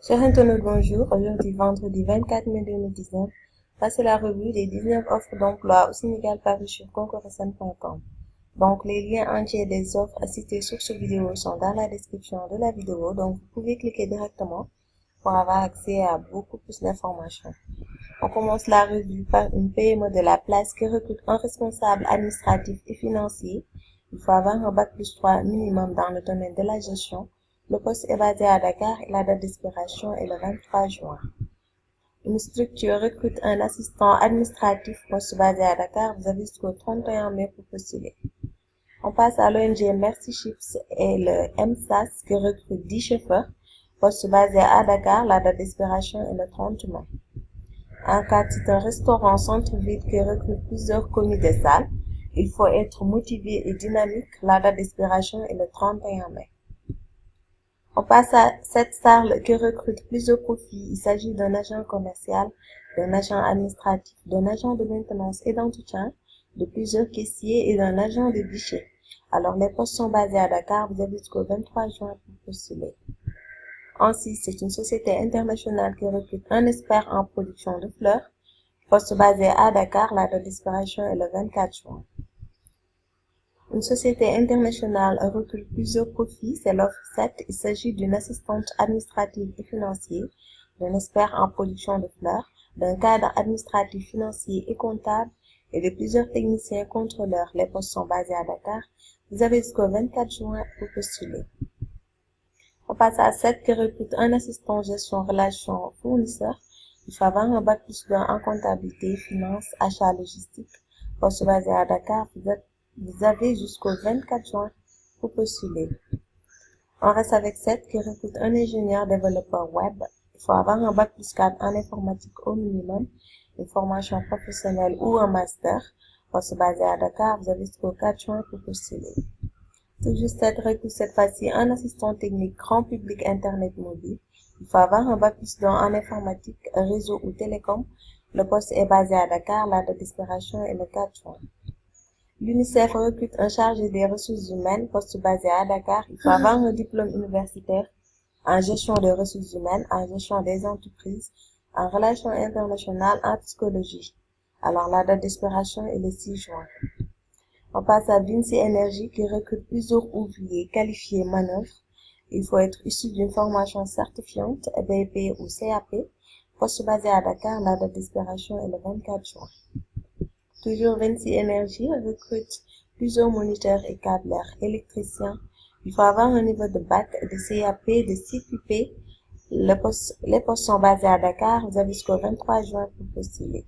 Chers internautes, bonjour. Aujourd'hui, vendredi 24 mai 2019, voici la revue des 19 offres d'emploi au Sénégal parues sur concoursen.com. Donc, les liens entiers des offres citées sur cette vidéo sont dans la description de la vidéo, donc vous pouvez cliquer directement pour avoir accès à beaucoup plus d'informations. On commence la revue par une PME de la place qui recrute un responsable administratif et financier. Il faut avoir un bac+3 minimum dans le domaine de la gestion. Le poste est basé à Dakar et la date d'expiration est le 23 juin. Une structure recrute un assistant administratif, poste basé à Dakar. Vous avez jusqu'au 31 mai pour postuler. On passe à l'ONG Merci Chips et le MSAS qui recrute 10 chauffeurs, poste basé à Dakar. La date d'expiration est le 30 mai. ANCAT, c'est un restaurant centre-ville qui recrute plusieurs commis de salle. Il faut être motivé et dynamique. La date d'expiration est le 31 mai. On passe à cette salle qui recrute plusieurs profils. Il s'agit d'un agent commercial, d'un agent administratif, d'un agent de maintenance et d'entretien, de plusieurs caissiers et d'un agent de guichet. Alors, les postes sont basés à Dakar. Vous avez jusqu'au 23 juin pour postuler. ANSYS, c'est une société internationale qui recrute un expert en production de fleurs. Poste basé à Dakar. La date d'expiration est le 24 juin. Une société internationale recrute plusieurs profils, c'est l'offre 7. Il s'agit d'une assistante administrative et financière, d'un expert en production de fleurs, d'un cadre administratif, financier et comptable et de plusieurs techniciens contrôleurs. Les postes sont basés à Dakar. Vous avez jusqu'au 24 juin pour postuler. On passe à 7 qui recrute un assistant gestion relations fournisseurs. Il faut avoir un bac+2 en comptabilité, finance, achat, logistique. Poste basé à Dakar. Vous avez jusqu'au 24 juin pour postuler. On reste avec 7 qui recrute un ingénieur développeur web. Il faut avoir un bac+4 en informatique au minimum, une formation professionnelle ou un master. Poste basé à Dakar. Vous avez jusqu'au 4 juin pour postuler. Toujours 7 recrute cette fois-ci un assistant technique grand public internet mobile. Il faut avoir un bac+2 en informatique, réseau ou télécom. Le poste est basé à Dakar. La date d'expiration est le 4 juin. L'UNICEF recrute un chargé des ressources humaines, poste basé à Dakar. Il faut avoir un diplôme universitaire en gestion des ressources humaines, en gestion des entreprises, en relations internationales, en psychologie. Alors, la date d'expiration est le 6 juin. On passe à Vinci Energy qui recrute plusieurs ouvriers qualifiés manœuvre. Il faut être issu d'une formation certifiante, BEP ou CAP. Poste basé à Dakar, la date d'expiration est le 24 juin. Toujours Vinci Energy recrute plusieurs moniteurs et câbleurs électriciens. Il faut avoir un niveau de bac, de CAP, de CQP. Les postes sont basés à Dakar. Vous avez jusqu'au 23 juin pour postuler.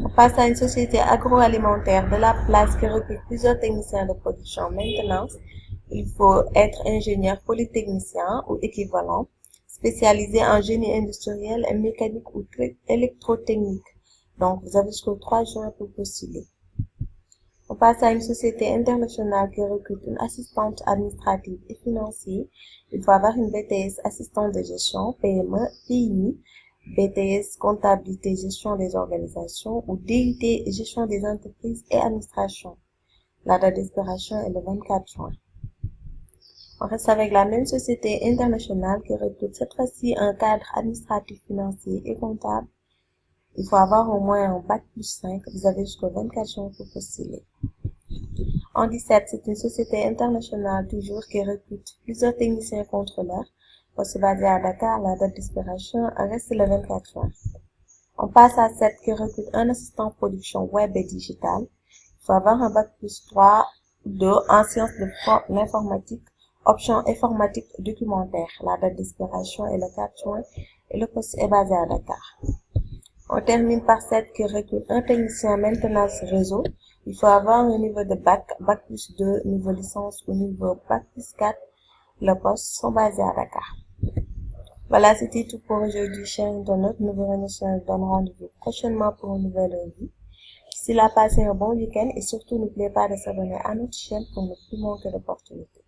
On passe à une société agroalimentaire de la place qui recrute plusieurs techniciens de production maintenance. Il faut être ingénieur polytechnicien ou équivalent, spécialisé en génie industriel, mécanique ou électrotechnique. Donc, vous avez jusqu'au 3 juin pour postuler. On passe à une société internationale qui recrute une assistante administrative et financière. Il faut avoir une BTS assistant de gestion, PME, PMI, BTS comptabilité gestion des organisations ou DUT gestion des entreprises et administration. La date d'expiration est le 24 juin. On reste avec la même société internationale qui recrute cette fois-ci un cadre administratif, financier et comptable. Il faut avoir au moins un bac+5. Vous avez jusqu'au 24 juin pour postuler. En 17, c'est une société internationale toujours qui recrute plusieurs techniciens contrôleurs. Poste basé à Dakar, la date d'expiration reste le 24 juin. On passe à 7 qui recrute un assistant production web et digital. Il faut avoir un bac+3 en sciences de l'informatique, option informatique documentaire. La date d'expiration est le 4 juin et le poste est basé à Dakar. On termine par 7 qui recrute un technicien maintenance réseau. Il faut avoir un niveau de bac, bac+2, niveau licence ou niveau bac+4. Les postes sont basés à Dakar. Voilà, c'était tout pour aujourd'hui, chers internautes. Nous vous remercions et donne rendez-vous prochainement pour une nouvelle revue. D'ici là, passez un bon week-end et surtout n'oubliez pas de s'abonner à notre chaîne pour ne plus manquer d'opportunités.